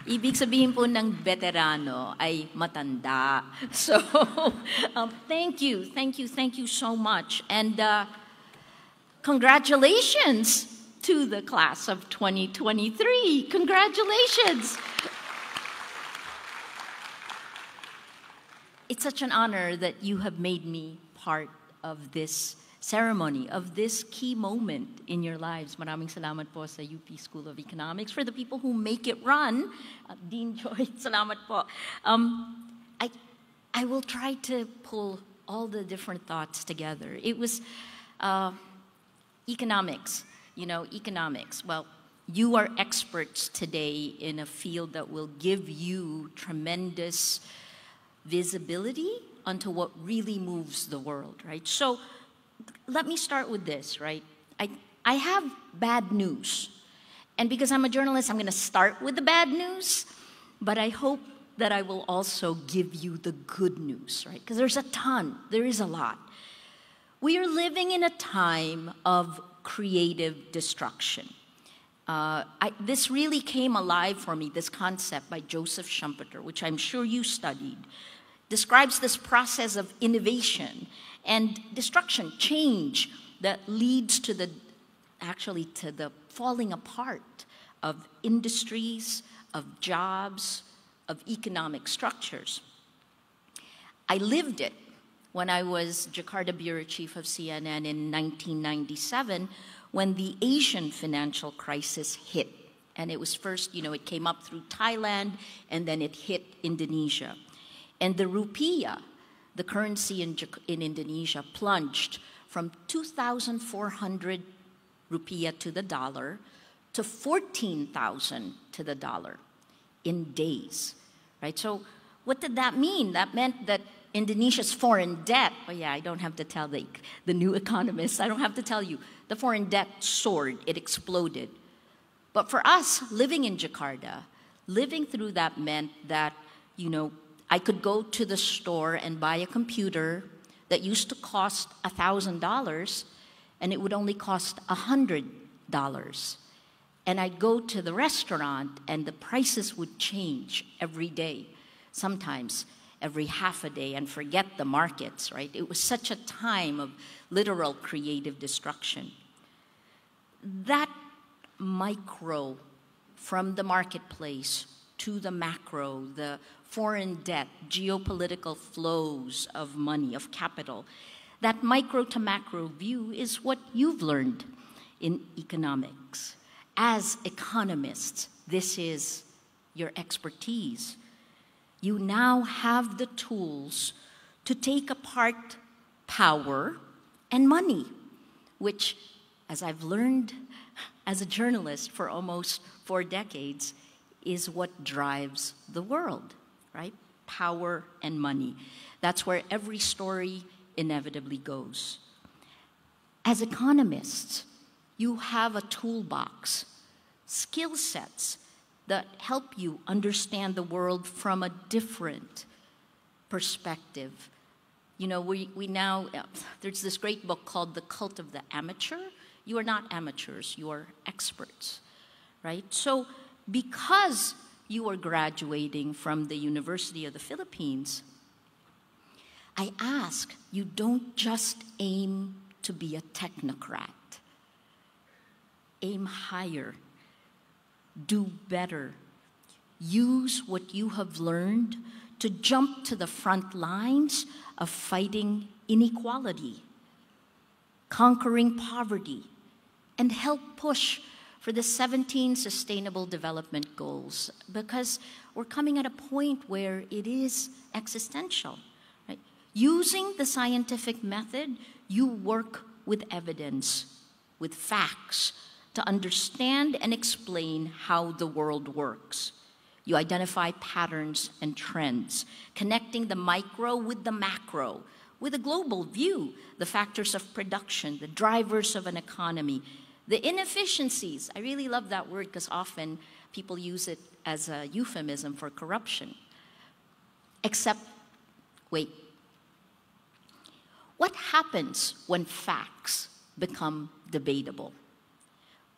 Ibig sabihin po ng veterano ay matanda. So, thank you so much. And congratulations to the class of 2023. Congratulations. It's such an honor that you have made me part of this ceremony, of this key moment in your lives. Maraming salamat po sa UP School of Economics. For the people who make it run, Dean Joy, salamat po. I will try to pull all the different thoughts together. It was economics, economics. Well, you are experts today in a field that will give you tremendous visibility onto what really moves the world, right? So let me start with this, right? I have bad news. And because I'm a journalist, I'm going to start with the bad news, but I hope that I will also give you the good news, right? Because there's a ton, there is a lot. We are living in a time of creative destruction. This really came alive for me, this concept by Joseph Schumpeter, which I'm sure you studied, describes this process of innovation and destruction, change that leads to the falling apart of industries, of jobs, of economic structures. I lived it when I was Jakarta Bureau Chief of CNN in 1997, when the Asian financial crisis hit. And it was first, it came up through Thailand, and then it hit Indonesia. And the rupiah, the currency in Indonesia, plunged from 2,400 rupiah to the dollar to 14,000 to the dollar in days, right? So what did that mean? That meant that Indonesia's foreign debt, I don't have to tell the new economists, I don't have to tell you, the foreign debt soared, it exploded. But for us, living in Jakarta, living through that meant that, I could go to the store and buy a computer that used to cost $1,000, and it would only cost $100. And I'd go to the restaurant, and the prices would change every day, sometimes every half a day, and forget the markets, right? It was such a time of literal creative destruction. That micro from the marketplace to the macro, the foreign debt, geopolitical flows of money, of capital, that micro to macro view is what you've learned in economics. As economists, this is your expertise. You now have the tools to take apart power and money, which, as I've learned as a journalist for almost 4 decades, is what drives the world, right? Power and money. That's where every story inevitably goes. As economists, you have a toolbox, skill sets that help you understand the world from a different perspective. We now, there's this great book called The Cult of the Amateur. You are not amateurs, you are experts, right? So because you are graduating from the University of the Philippines, I ask you don't just aim to be a technocrat. Aim higher. Do better. Use what you have learned to jump to the front lines of fighting inequality, conquering poverty, and help push for the 17 Sustainable Development Goals, because we're coming at a point where it is existential. Right? Using the scientific method, you work with evidence, with facts, to understand and explain how the world works. You identify patterns and trends, connecting the micro with the macro, with a global view, the factors of production, the drivers of an economy, the inefficiencies. I really love that word because often people use it as a euphemism for corruption. Except, wait, what happens when facts become debatable?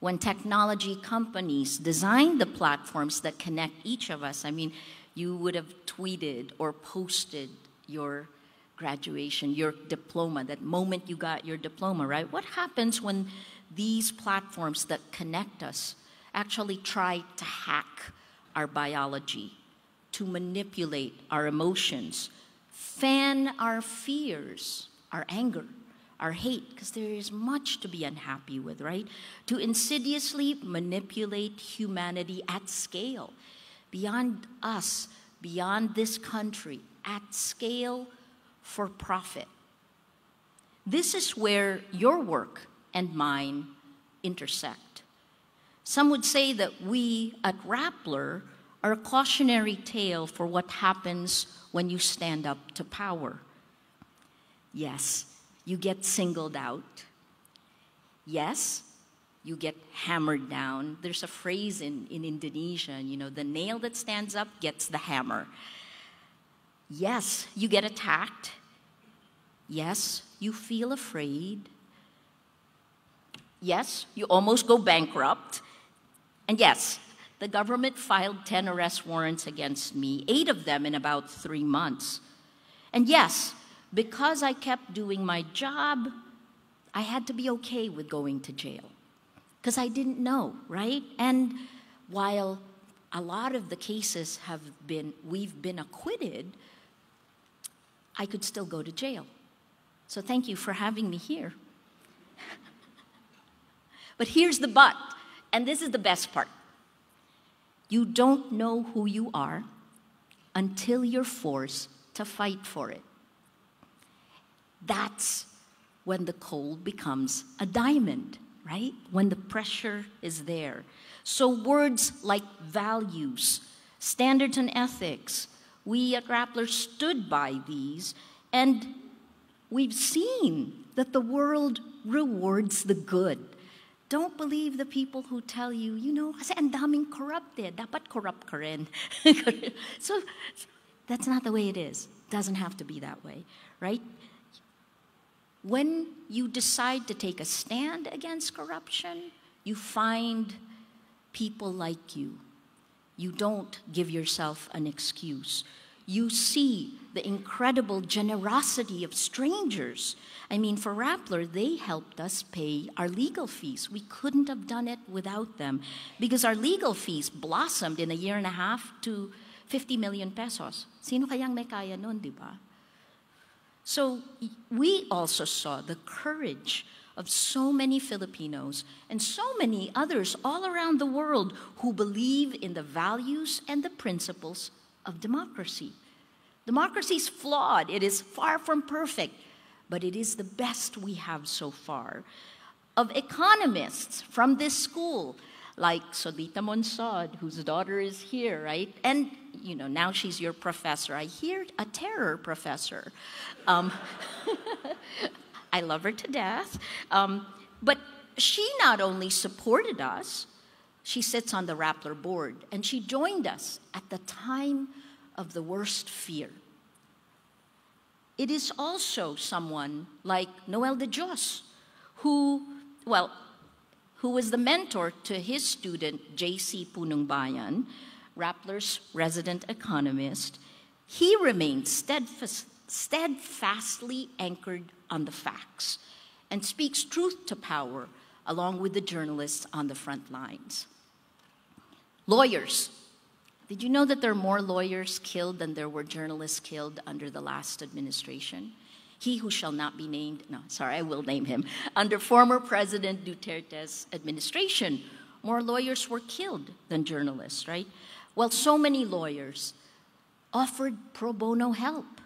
when technology companies designed the platforms that connect each of us. I mean, you would have tweeted or posted your graduation, your diploma, that moment you got your diploma, right? What happens when these platforms that connect us actually try to hack our biology, to manipulate our emotions, fan our fears, our anger, our hate, because there is much to be unhappy with, right? To insidiously manipulate humanity at scale, beyond us, beyond this country, at scale for profit. This is where your work and mine intersect. Some would say that we at Rappler are a cautionary tale for what happens when you stand up to power. Yes, you get singled out. Yes, you get hammered down. There's a phrase in Indonesia, you know, the nail that stands up gets the hammer. Yes, you get attacked. Yes, you feel afraid. Yes, you almost go bankrupt. And yes, the government filed 10 arrest warrants against me, 8 of them in about 3 months. And yes, because I kept doing my job, I had to be okay with going to jail. Because I didn't know, right? And while a lot of the cases we've been acquitted, I could still go to jail. So thank you for having me here. But here's the but, and this is the best part. You don't know who you are until you're forced to fight for it. That's when the coal becomes a diamond, right? When the pressure is there. So words like values, standards and ethics, we at Rappler stood by these, and we've seen that the world rewards the good. Don't believe the people who tell you, you know, kasi ang daming corrupt eh, dapat corrupt ka rin. So that's not the way it is. Doesn't have to be that way, right? When you decide to take a stand against corruption, you find people like you. You don't give yourself an excuse. You see the incredible generosity of strangers. I mean, for Rappler, they helped us pay our legal fees. We couldn't have done it without them because our legal fees blossomed in a year and a half to 50 million pesos. Sino kayang may kaya nun, di ba? So we also saw the courage of so many Filipinos and so many others all around the world who believe in the values and the principles of democracy. Democracy is flawed. It is far from perfect, but it is the best we have so far. Of economists from this school, like Sodita Monsod, whose daughter is here, right? And, you know, now she's your professor. I hear a terror professor. I love her to death. But she not only supported us, she sits on the Rappler board, and she joined us at the time of the worst fear. It is also someone like Noel de Dios, who was the mentor to his student, J.C. Punungbayan, Rappler's resident economist. He remained steadfastly anchored on the facts and speaks truth to power along with the journalists on the front lines. Lawyers. Did you know that there are more lawyers killed than there were journalists killed under the last administration? He who shall not be named, no, sorry, I will name him. Under former President Duterte's administration, more lawyers were killed than journalists, right? Well, so many lawyers offered pro bono help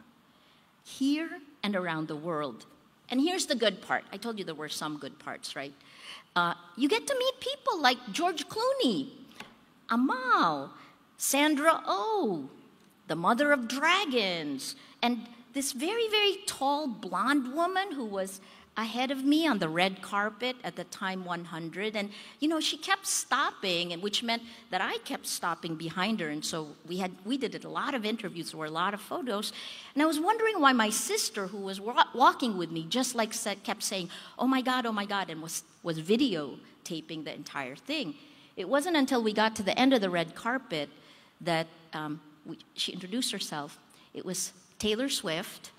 here and around the world. And here's the good part. I told you there were some good parts, right? You get to meet people like George Clooney, Amal, Sandra Oh, the mother of dragons, and this very, very tall blonde woman who was ahead of me on the red carpet at the Time 100. And, she kept stopping, and which meant that I kept stopping behind her. And so we did a lot of interviews, there were a lot of photos. And I was wondering why my sister, who was walking with me, just like kept saying, oh my God, and was videotaping the entire thing. It wasn't until we got to the end of the red carpet that she introduced herself. It was Taylor Swift.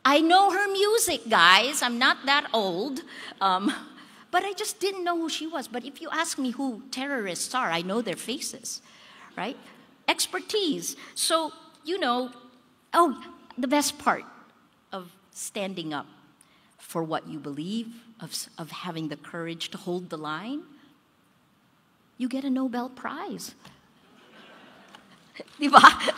I know her music, guys. I'm not that old. But I just didn't know who she was. But if you ask me who terrorists are, I know their faces, right? Expertise. So, the best part of standing up for what you believe, of having the courage to hold the line, you get a Nobel Prize. Diba?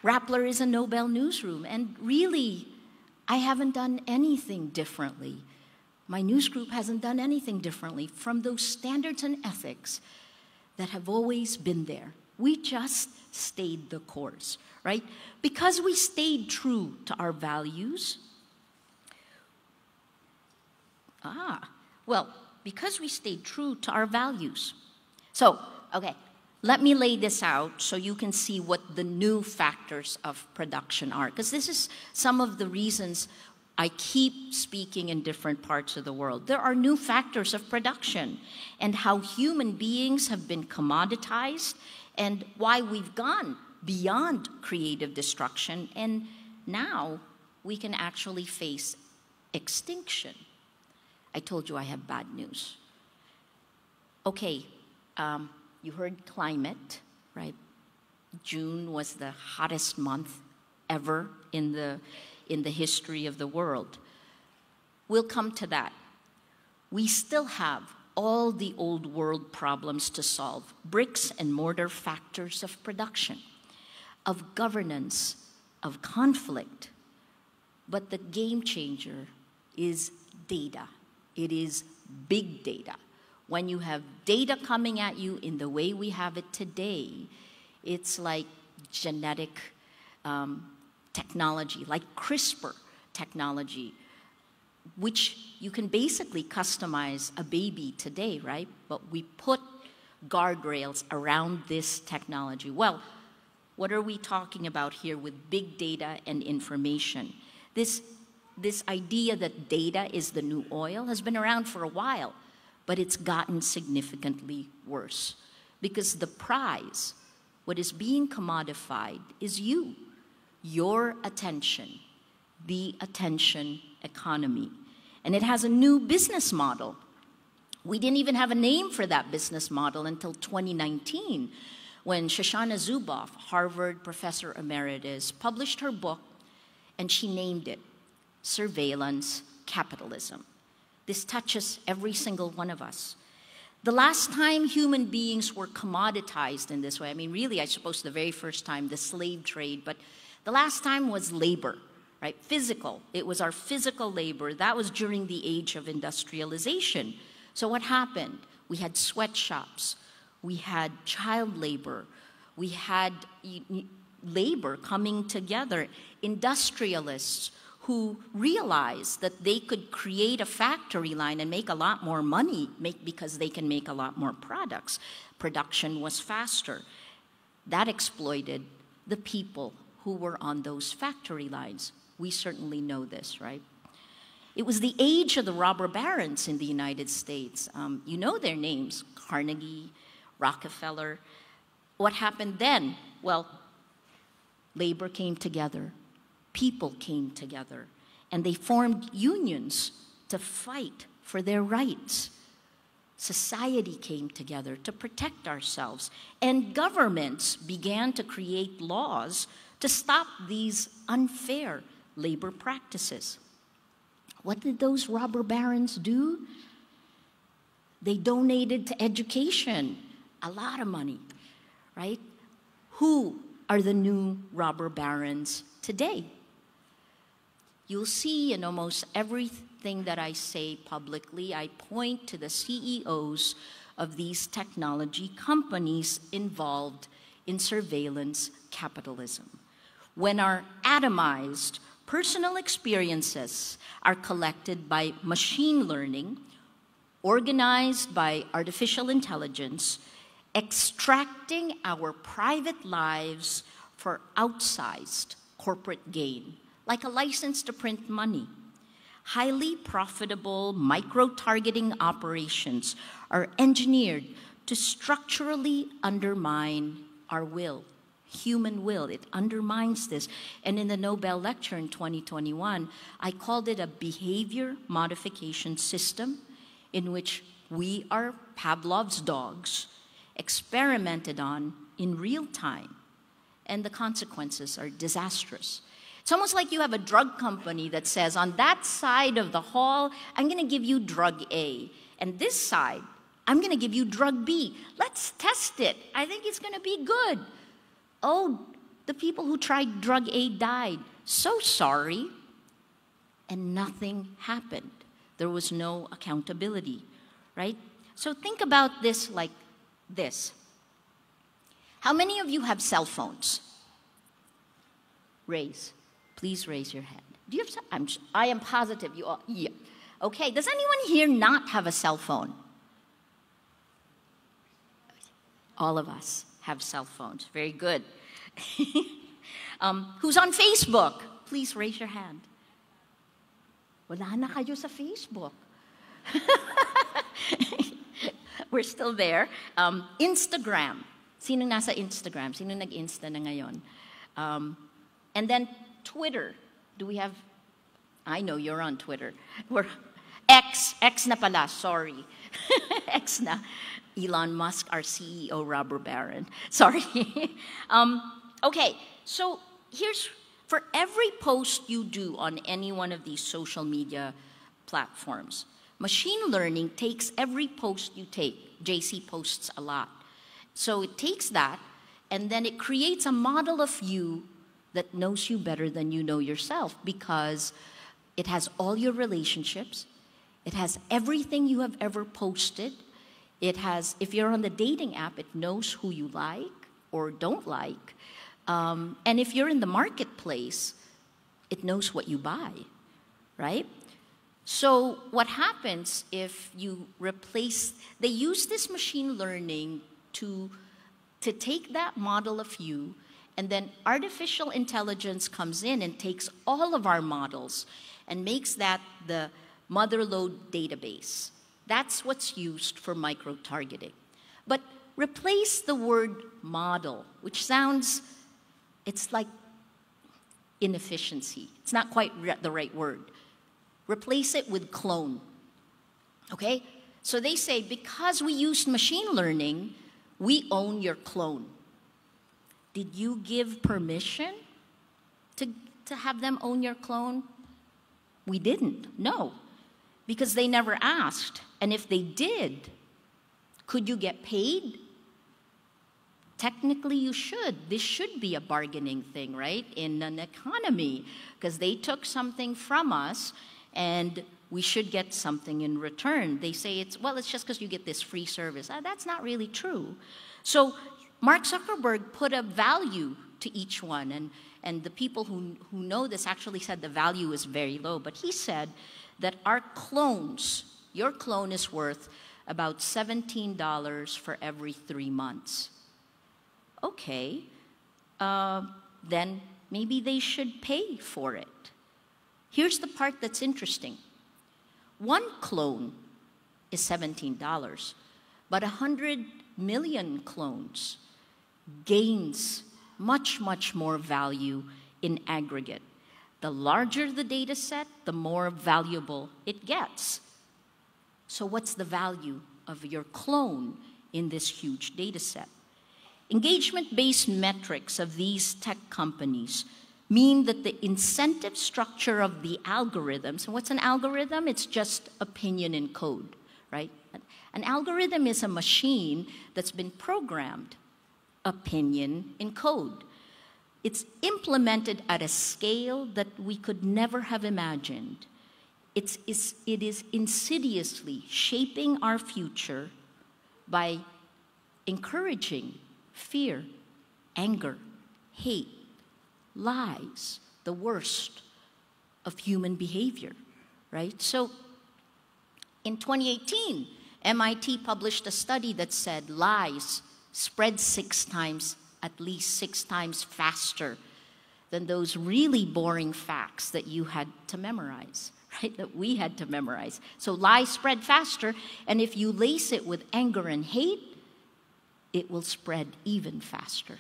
Rappler is a Nobel newsroom, and really, I haven't done anything differently. My news group hasn't done anything differently from those standards and ethics that have always been there. We just stayed the course, right? Because we stayed true to our values. Because we stayed true to our values. So, okay. Let me lay this out so you can see what the new factors of production are, because this is some of the reasons I keep speaking in different parts of the world. There are new factors of production and how human beings have been commoditized and why we've gone beyond creative destruction, and now we can actually face extinction. I told you I have bad news. Okay. You heard climate, right? June was the hottest month ever in the history of the world. We'll come to that. We still have all the old world problems to solve, bricks and mortar factors of production, of governance, of conflict. But the game changer is data. It is big data. When you have data coming at you in the way we have it today, it's like genetic technology, like CRISPR technology, which you can basically customize a baby today, right? But we put guardrails around this technology. Well, what are we talking about here with big data and information? This idea that data is the new oil has been around for a while, but it's gotten significantly worse because the prize, what is being commodified, is you, your attention, the attention economy. And it has a new business model. We didn't even have a name for that business model until 2019, when Shoshana Zuboff, Harvard professor emeritus, published her book, and she named it Surveillance Capitalism. This touches every single one of us. The last time human beings were commoditized in this way, I mean, really, I suppose the very first time, the slave trade, but the last time was labor, right? Physical. It was our physical labor. That was during the age of industrialization. So what happened? We had sweatshops. We had child labor. We had labor coming together. Industrialists who realized that they could create a factory line and make a lot more money because they can make a lot more products. Production was faster. That exploited the people who were on those factory lines. We certainly know this, right? It was the age of the robber barons in the United States. You know their names, Carnegie, Rockefeller. What happened then? Well, labor came together. People came together, and they formed unions to fight for their rights. Society came together to protect ourselves, and governments began to create laws to stop these unfair labor practices. What did those robber barons do? They donated to education a lot of money, right? Who are the new robber barons today? You'll see in almost everything that I say publicly, I point to the CEOs of these technology companies involved in surveillance capitalism, when our atomized personal experiences are collected by machine learning, organized by artificial intelligence, extracting our private lives for outsized corporate gain, like a license to print money. Highly profitable micro-targeting operations are engineered to structurally undermine our will, human will. It undermines this. And in the Nobel lecture in 2021, I called it a behavior modification system in which we are Pavlov's dogs, experimented on in real time, and the consequences are disastrous. It's almost like you have a drug company that says, on that side of the hall, I'm going to give you drug A, and this side, I'm going to give you drug B. Let's test it. I think it's going to be good. Oh, the people who tried drug A died. So sorry. And nothing happened. There was no accountability, right? So think about this like this. How many of you have cell phones? Please raise your hand. Do you have? I am positive you all. Yeah. Okay. Does anyone here not have a cell phone? All of us have cell phones. Very good. Who's on Facebook? Please raise your hand. Wala na kayo sa Facebook. We're still there. Instagram. Sino nasa Instagram? Sino nag-Insta na ngayon? And then Twitter. Do we have? I know you're on Twitter. We're X na pala, sorry. X na. Elon Musk, our CEO, robber baron. Sorry. Okay, so here's, for every post you do on any one of these social media platforms, machine learning takes every post you take. JC posts a lot. So it takes that, and then it creates a model of you that knows you better than you know yourself, because it has all your relationships, it has everything you have ever posted, it has, if you're on the dating app, it knows who you like or don't like, and if you're in the marketplace, it knows what you buy, right? So what happens if you replace, they use this machine learning to take that model of you, and then artificial intelligence comes in and takes all of our models and makes that the motherlode database. That's what's used for micro-targeting. But replace the word model, which sounds, it's like inefficiency. It's not quite the right word. Replace it with clone, okay? So they say, because we used machine learning, we own your clone. Did you give permission to have them own your clone? We didn't, no, because they never asked. And if they did, could you get paid? Technically, you should. This should be a bargaining thing, right, in an economy, because they took something from us, and we should get something in return. They say it's just because you get this free service. That's not really true. So Mark Zuckerberg put a value to each one, and the people who know this actually said the value is very low, but he said that our clones, your clone is worth about $17 for every 3 months. Okay, then maybe they should pay for it. Here's the part that's interesting. One clone is $17, but 100 million clones gains much, much more value in aggregate. The larger the data set, the more valuable it gets. So what's the value of your clone in this huge data set? Engagement-based metrics of these tech companies mean that the incentive structure of the algorithms, and what's an algorithm? It's just opinion in code, right? An algorithm is a machine that's been programmed, opinion in code. It's implemented at a scale that we could never have imagined. It is insidiously shaping our future by encouraging fear, anger, hate, lies, the worst of human behavior, right? So in 2018, MIT published a study that said lies spread at least six times faster than those really boring facts that you had to memorize, right? That we had to memorize. So lies spread faster, and if you lace it with anger and hate, it will spread even faster.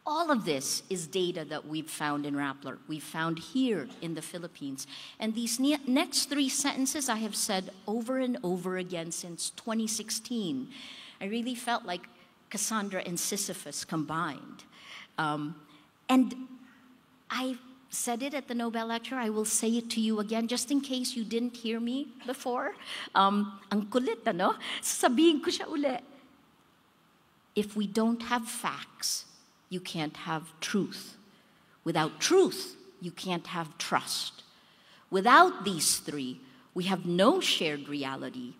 All of this is data that we've found in Rappler. We've found here in the Philippines. And these next three sentences I have said over and over again since 2016. I really felt like Cassandra and Sisyphus combined. And I said it at the Nobel lecture. I will say it to you again, just in case you didn't hear me before. Ang kulit, ano? Sabihin ko siya uli. If we don't have facts, you can't have truth. Without truth, you can't have trust. Without these three, we have no shared reality.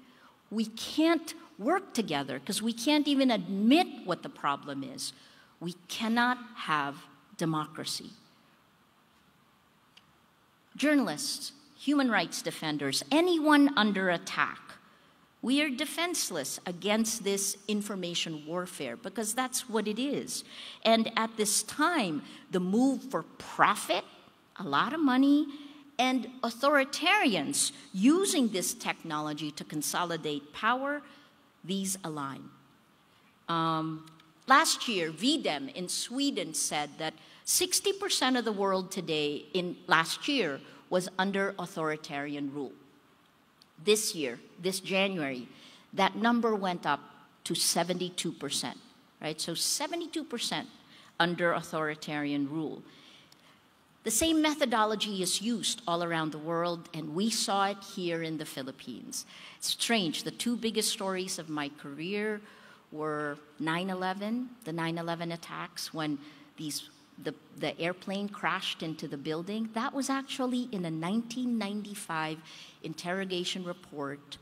We can't work together because we can't even admit what the problem is. We cannot have democracy. Journalists, human rights defenders, anyone under attack, we are defenseless against this information warfare because that's what it is. And at this time, the move for profit, a lot of money, and authoritarians using this technology to consolidate power, these align. Last year, VDEM in Sweden said that 60% of the world today last year was under authoritarian rule. This year, this January, that number went up to 72%, right? So 72% under authoritarian rule. The same methodology is used all around the world, and we saw it here in the Philippines. It's strange. The two biggest stories of my career were 9/11, the 9/11 attacks, when the airplane crashed into the building. That was actually in a 1995 interrogation report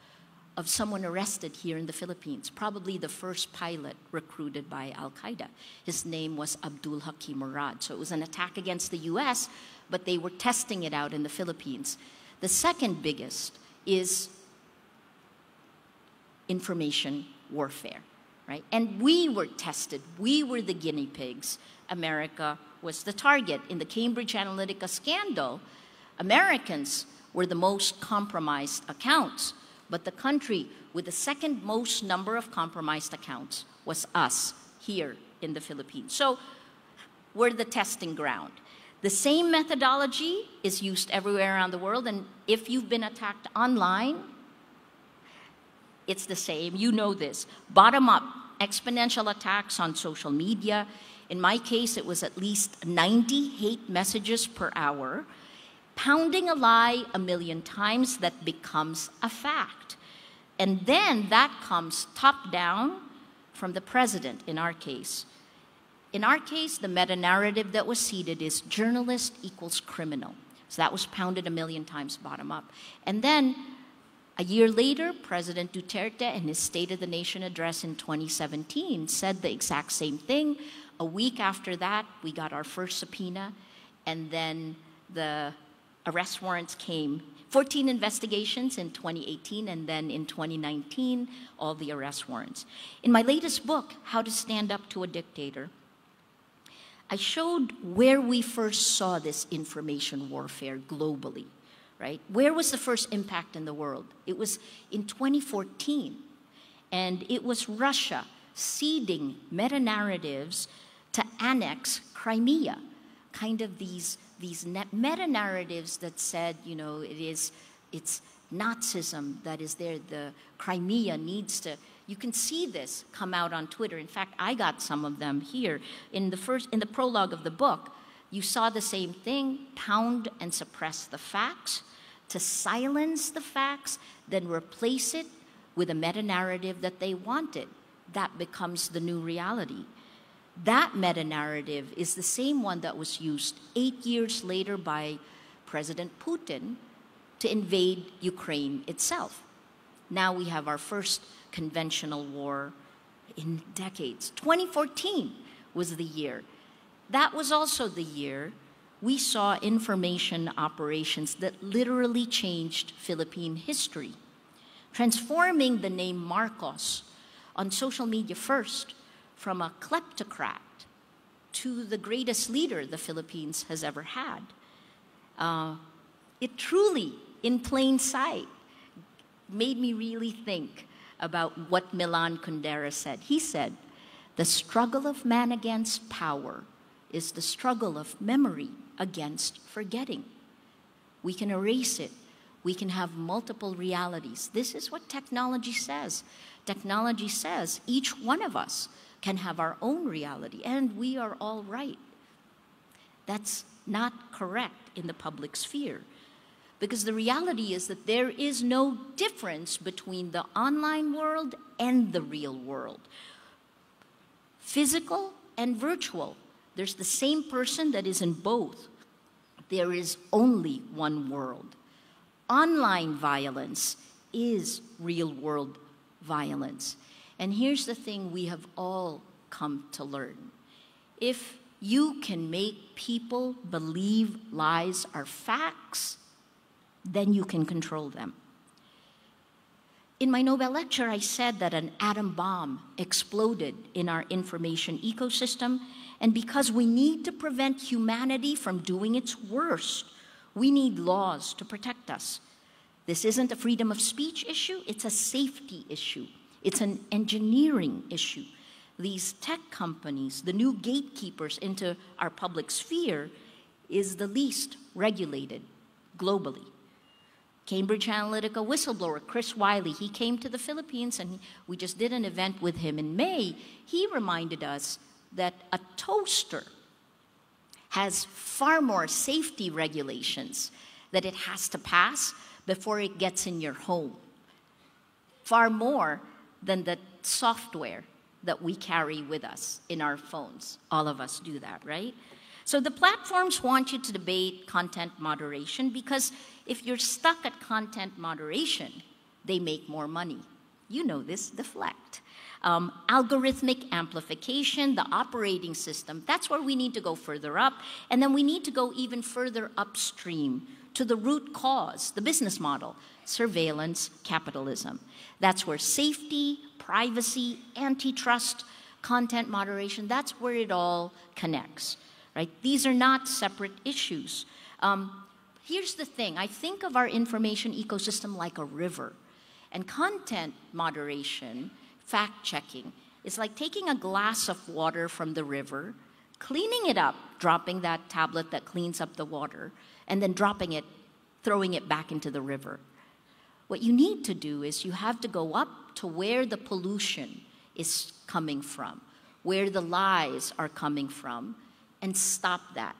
of someone arrested here in the Philippines, probably the first pilot recruited by Al-Qaeda. His name was Abdul Hakim Murad. So it was an attack against the US, but they were testing it out in the Philippines. The second biggest is information warfare, right? And we were tested. We were the guinea pigs. America was the target. In the Cambridge Analytica scandal, Americans were the most compromised accounts, but the country with the second most number of compromised accounts was us here in the Philippines. So we're the testing ground. The same methodology is used everywhere around the world, and if you've been attacked online, it's the same. You know this. Bottom-up, exponential attacks on social media. In my case, it was at least 90 hate messages per hour. Pounding a lie 1,000,000 times, that becomes a fact. And then that comes top down from the president, in our case. In our case, the meta-narrative that was seeded is journalist equals criminal. So that was pounded 1,000,000 times bottom up. And then a year later, President Duterte, in his State of the Nation address in 2017, said the exact same thing. A week after that, we got our first subpoena, and then the arrest warrants came. 14 investigations in 2018, and then in 2019, all the arrest warrants. In my latest book, How to Stand Up to a Dictator, I showed where we first saw this information warfare globally, right? Where was the first impact in the world? It was in 2014, and it was Russia seeding meta-narratives to annex Crimea, kind of these meta-narratives that said, you know, it's Nazism that is there, the Crimea needs to, you can see this come out on Twitter. In fact, I got some of them here. In the prologue of the book, you saw the same thing, pound and suppress the facts, to silence the facts, then replace it with a meta-narrative that they wanted. That becomes the new reality. That meta-narrative is the same one that was used 8 years later by President Putin to invade Ukraine itself. Now we have our first conventional war in decades. 2014 was the year. That was also the year we saw information operations that literally changed Philippine history, transforming the name Marcos on social media first from a kleptocrat to the greatest leader the Philippines has ever had. It truly, in plain sight, made me really think about what Milan Kundera said. He said, "The struggle of man against power is the struggle of memory against forgetting. We can erase it. We can have multiple realities." This is what technology says. Technology says each one of us can have our own reality, and we are all right. That's not correct in the public sphere, because the reality is that there is no difference between the online world and the real world. Physical and virtual. There's the same person that is in both. There is only one world. Online violence is real world violence. And here's the thing we have all come to learn. If you can make people believe lies are facts, then you can control them. In my Nobel lecture, I said that an atom bomb exploded in our information ecosystem, and because we need to prevent humanity from doing its worst, we need laws to protect us. This isn't a freedom of speech issue, it's a safety issue. It's an engineering issue. These tech companies, the new gatekeepers into our public sphere, is the least regulated globally. Cambridge Analytica whistleblower Chris Wiley, he came to the Philippines, and we just did an event with him in May. He reminded us that a toaster has far more safety regulations that it has to pass before it gets in your home, far more than the software that we carry with us in our phones. All of us do that, right? So the platforms want you to debate content moderation, because if you're stuck at content moderation, they make more money. You know this, deflect. Algorithmic amplification, the operating system, that's where we need to go further up. And then we need to go even further upstream to the root cause, the business model, surveillance capitalism. That's where safety, privacy, antitrust, content moderation, that's where it all connects. Right? These are not separate issues. Here's the thing. I think of our information ecosystem like a river. And content moderation, fact-checking, is like taking a glass of water from the river, cleaning it up, dropping that tablet that cleans up the water, and then dropping it, throwing it back into the river. What you need to do is you have to go up to where the pollution is coming from, where the lies are coming from, and stop that.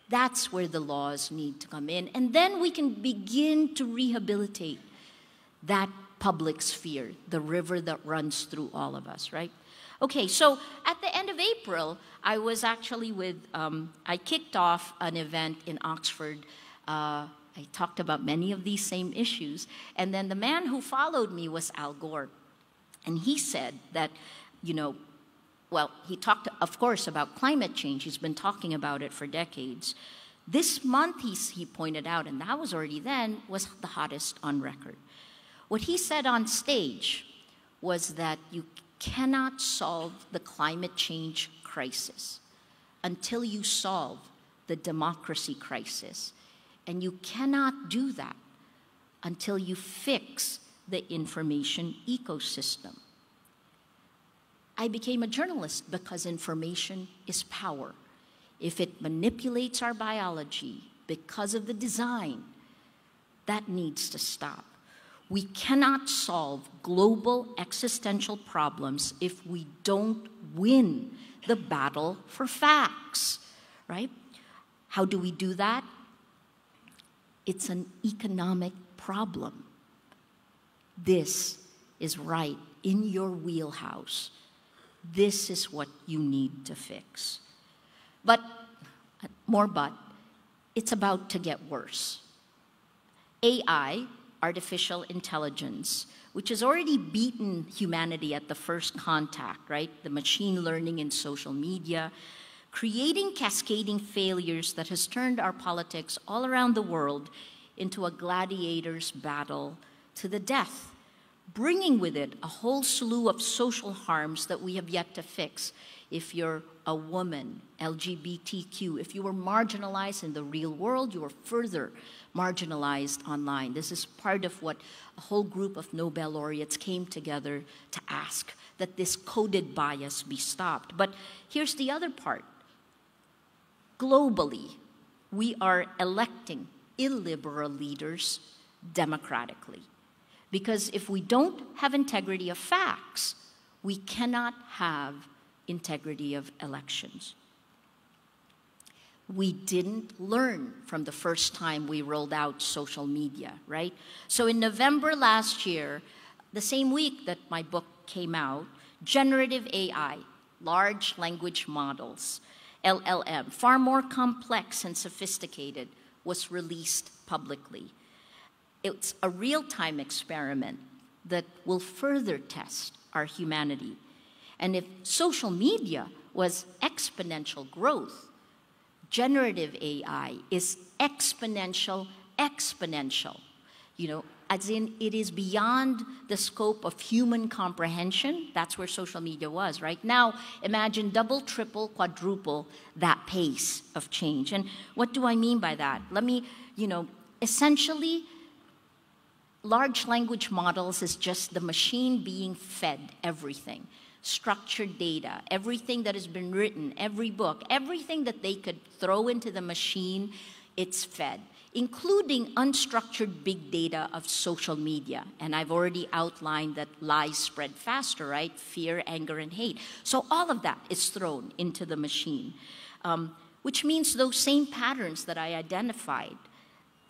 That's where the laws need to come in. And then we can begin to rehabilitate that public sphere, the river that runs through all of us, right? Okay, so at the end of April, I was actually I kicked off an event in Oxford. I talked about many of these same issues. And then the man who followed me was Al Gore. And he said that, well, he talked, of course, about climate change. He's been talking about it for decades. This month, he pointed out, and that was already then, was the hottest on record. What he said on stage was that you cannot solve the climate change crisis until you solve the democracy crisis. And you cannot do that until you fix the information ecosystem. I became a journalist because information is power. If it manipulates our biology because of the design, that needs to stop. We cannot solve global existential problems if we don't win the battle for facts, right? How do we do that? It's an economic problem. This is right in your wheelhouse. This is what you need to fix. But, it's about to get worse. AI artificial intelligence, which has already beaten humanity at the first contact, right? The machine learning in social media, creating cascading failures that has turned our politics all around the world into a gladiator's battle to the death, bringing with it a whole slew of social harms that we have yet to fix. If you're a woman, LGBTQ, if you were marginalized in the real world, you were further marginalized online. This is part of what a whole group of Nobel laureates came together to ask, that this coded bias be stopped. But here's the other part. Globally, we are electing illiberal leaders democratically. Because if we don't have integrity of facts, we cannot have integrity of elections. We didn't learn from the first time we rolled out social media, right? So in November last year, the same week that my book came out, generative AI, large language models, LLM, far more complex and sophisticated, was released publicly. It's a real-time experiment that will further test our humanity. And if social media was exponential growth, generative AI is exponential. You know, as in it is beyond the scope of human comprehension. That's where social media was, right? Now, imagine double, triple, quadruple that pace of change. And what do I mean by that? Let me, essentially, large language models is just the machine being fed everything. Structured data, everything that has been written, every book, everything that they could throw into the machine, it's fed, including unstructured big data of social media. And I've already outlined that lies spread faster, right? Fear, anger, and hate. So all of that is thrown into the machine, which means those same patterns that I identified,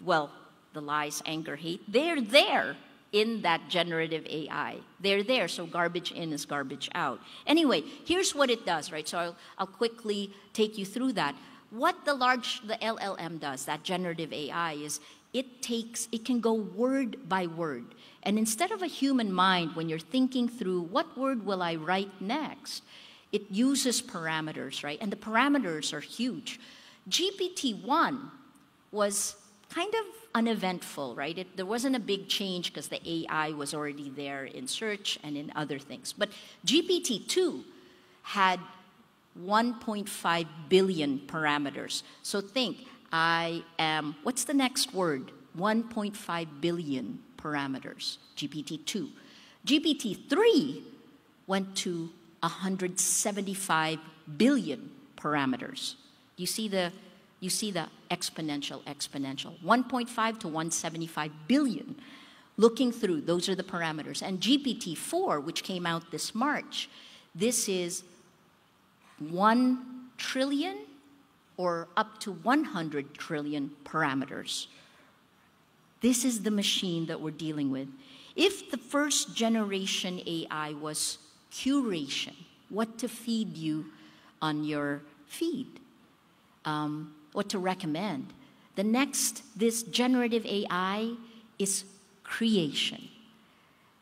well, the lies, anger, hate, they're there in that generative AI. They're there, so garbage in is garbage out. Anyway, here's what it does, right? So I'll quickly take you through that. What the LLM does, that generative AI, is it can go word by word. And instead of a human mind, when you're thinking through what word will I write next, it uses parameters, right? And the parameters are huge. GPT-1 was kind of uneventful, right? There wasn't a big change because the AI was already there in search and in other things. But GPT-2 had 1.5 billion parameters. So think, what's the next word? 1.5 billion parameters, GPT-2. GPT-3 went to 175 billion parameters. You see the exponential. 1.5 to 175 billion. Looking through, those are the parameters. And GPT-4, which came out this March, this is 1 trillion or up to 100 trillion parameters. This is the machine that we're dealing with. If the first generation AI was curation, what to feed you on your feed, what to recommend. The next, this generative AI is creation.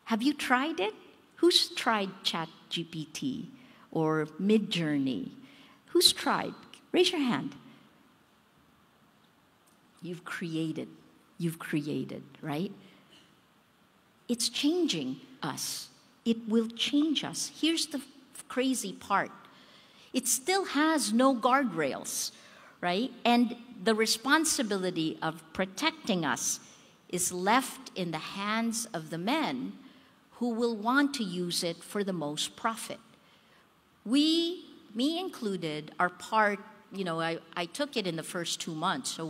Have you tried it? Who's tried ChatGPT or Midjourney? Who's tried? Raise your hand. You've created, right? It's changing us. It will change us. Here's the crazy part. It still has no guardrails, right? And the responsibility of protecting us is left in the hands of the men who will want to use it for the most profit. We, me included, are part, I took it in the first 2 months. So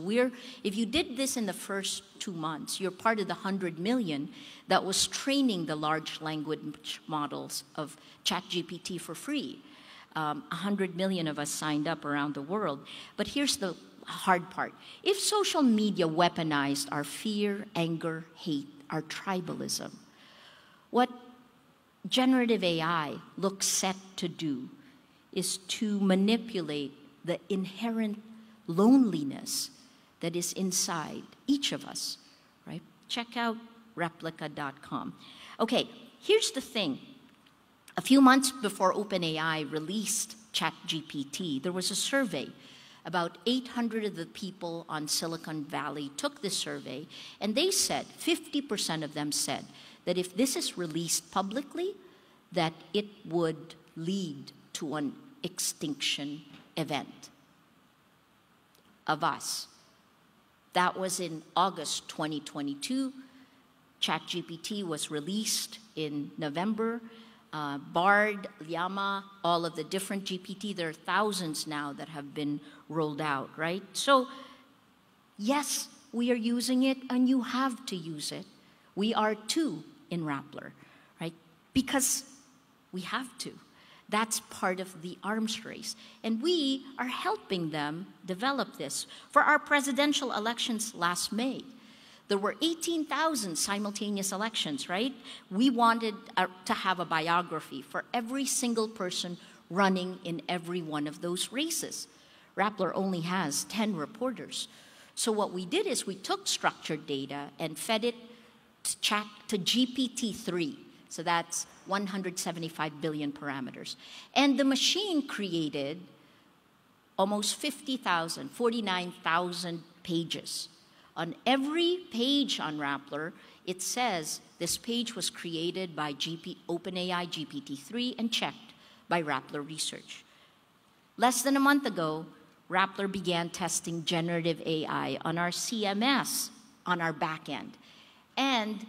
if you did this in the first 2 months, you're part of the 100 million that was training the large language models of ChatGPT for free. 100 million of us signed up around the world. But here's the hard part. If social media weaponized our fear, anger, hate, our tribalism, what generative AI looks set to do is to manipulate the inherent loneliness that is inside each of us, right? Check out replica.com. Okay, here's the thing. A few months before OpenAI released ChatGPT, there was a survey. About 800 of the people on Silicon Valley took this survey, and they said, 50% of them said, that if this is released publicly, that it would lead to an extinction event of us. That was in August 2022. ChatGPT was released in November. Bard, Llama, all of the different GPT, there are thousands now that have been rolled out, right? So, yes, we are using it, and you have to use it. We are too in Rappler, right? Because we have to. That's part of the arms race. And we are helping them develop this. For our presidential elections last May, there were 18,000 simultaneous elections, right? We wanted to have a biography for every single person running in every one of those races. Rappler only has 10 reporters. So what we did is we took structured data and fed it to GPT-3. So that's 175 billion parameters. And the machine created almost 50,000, 49,000 pages. On every page on Rappler, it says this page was created by OpenAI GPT-3 and checked by Rappler Research. Less than a month ago, Rappler began testing generative AI on our CMS, on our back end. And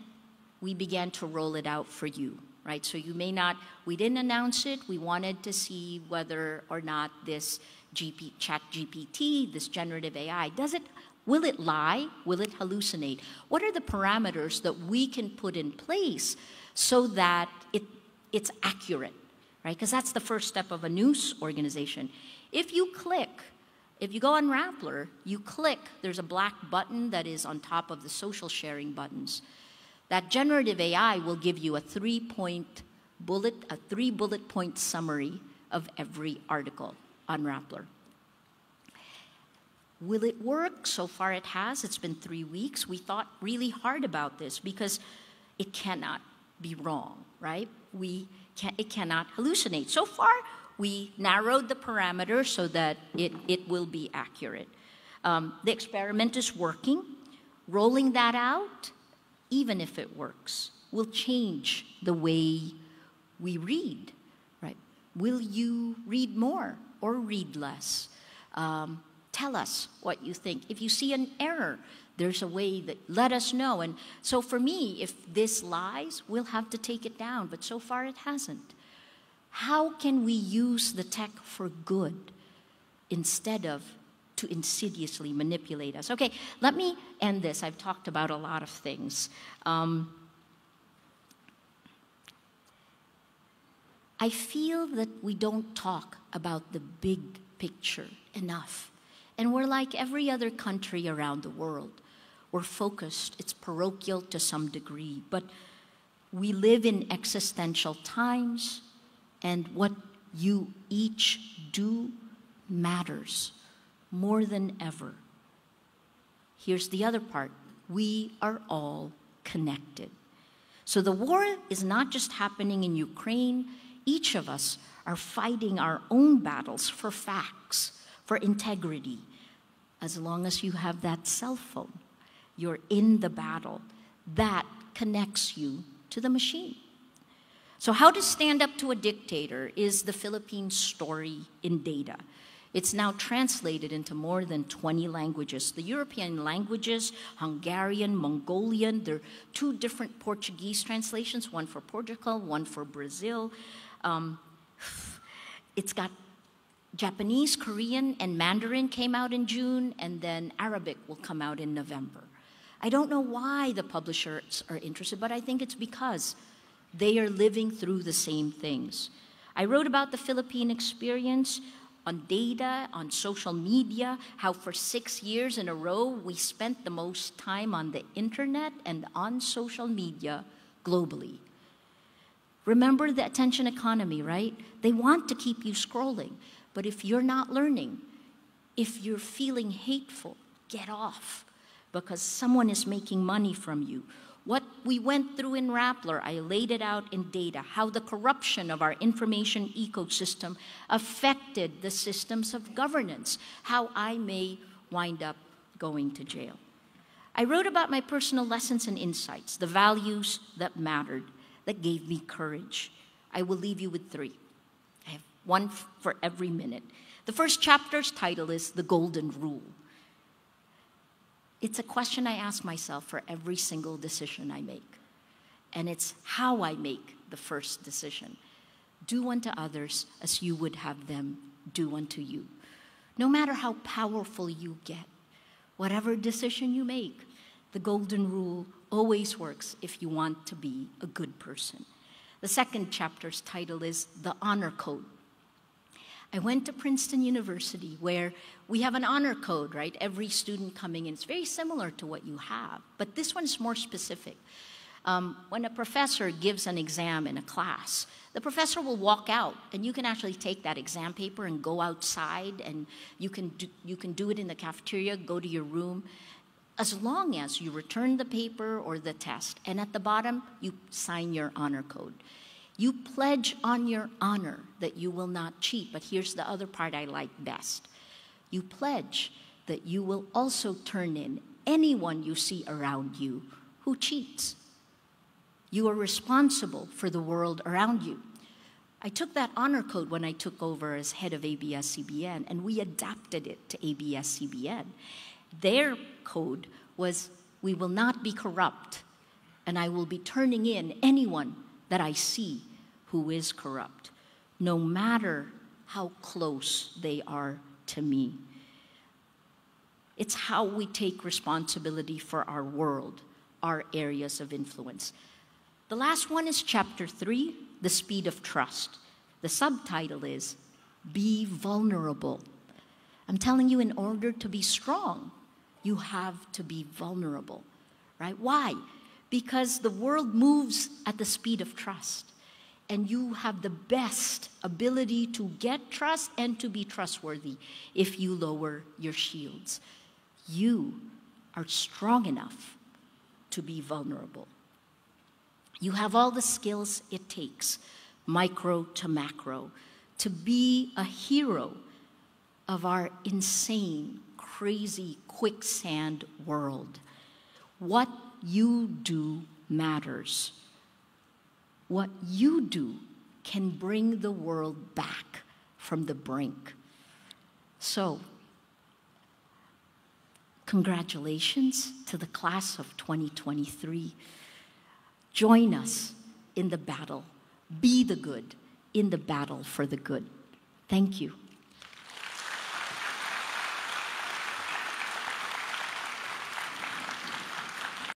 we began to roll it out for you, right? So you may not, we didn't announce it. We wanted to see whether or not this ChatGPT, this generative AI, will it lie? Will it hallucinate? What are the parameters that we can put in place so that it's accurate, right? Because that's the first step of a news organization. If you go on Rappler, you click, there's a black button that is on top of the social sharing buttons. That generative AI will give you a three bullet point summary of every article on Rappler. Will it work? So far it has. It's been 3 weeks. We thought really hard about this because it cannot be wrong, right? It cannot hallucinate. So far, we narrowed the parameters so that it will be accurate. The experiment is working. Rolling that out, even if it works, will change the way we read, right? Will you read more or read less? Tell us what you think. If you see an error, there's a way that let us know. And so for me, if this lies, we'll have to take it down. But so far it hasn't. How can we use the tech for good instead of to insidiously manipulate us? Okay, let me end this. I've talked about a lot of things. I feel that we don't talk about the big picture enough. And we're like every other country around the world. We're focused, it's parochial to some degree, but we live in existential times, and what you each do matters more than ever. Here's the other part. We are all connected. So the war is not just happening in Ukraine. Each of us are fighting our own battles for facts, for integrity. As long as you have that cell phone, you're in the battle. That connects you to the machine. So how to stand up to a dictator is the Philippine story in data. It's now translated into more than 20 languages. The European languages, Hungarian, Mongolian, there are 2 different Portuguese translations, one for Portugal, one for Brazil. It's got Japanese, Korean, and Mandarin came out in June, and then Arabic will come out in November. I don't know why the publishers are interested, but I think it's because they are living through the same things. I wrote about the Philippine experience on data, on social media, how for 6 years in a row we spent the most time on the internet and on social media globally. Remember the attention economy, right? They want to keep you scrolling. But if you're not learning, if you're feeling hateful, get off because someone is making money from you. What we went through in Rappler, I laid it out in data, how the corruption of our information ecosystem affected the systems of governance, how I may wind up going to jail. I wrote about my personal lessons and insights, the values that mattered, that gave me courage. I will leave you with 3. I have one for every minute. The first chapter's title is The Golden Rule. It's a question I ask myself for every single decision I make. And it's how I make the first decision. Do unto others as you would have them do unto you. No matter how powerful you get, whatever decision you make, the golden rule always works if you want to be a good person. The second chapter's title is The Honor Code. I went to Princeton University where we have an honor code, right? Every student coming in, it's very similar to what you have, but this one's more specific. When a professor gives an exam in a class, the professor will walk out, and you can actually take that exam paper and go outside, and you can do it in the cafeteria, go to your room, as long as you return the paper or the test, and at the bottom, you sign your honor code. You pledge on your honor that you will not cheat, but here's the other part I like best. You pledge that you will also turn in anyone you see around you who cheats. You are responsible for the world around you. I took that honor code when I took over as head of ABS-CBN, and we adapted it to ABS-CBN. Their code was, we will not be corrupt, and I will be turning in anyone that I see who is corrupt, no matter how close they are to me. It's how we take responsibility for our world, our areas of influence. The last one is chapter 3, The Speed of Trust. The subtitle is, Be Vulnerable. I'm telling you, in order to be strong, you have to be vulnerable, right? Why? Because the world moves at the speed of trust, and you have the best ability to get trust and to be trustworthy if you lower your shields. You are strong enough to be vulnerable. You have all the skills it takes, micro to macro, to be a hero of our insane, crazy, quicksand world. What you do matters. What you do can bring the world back from the brink. So, congratulations to the class of 2023. Join us in the battle. Be the good in the battle for the good. Thank you.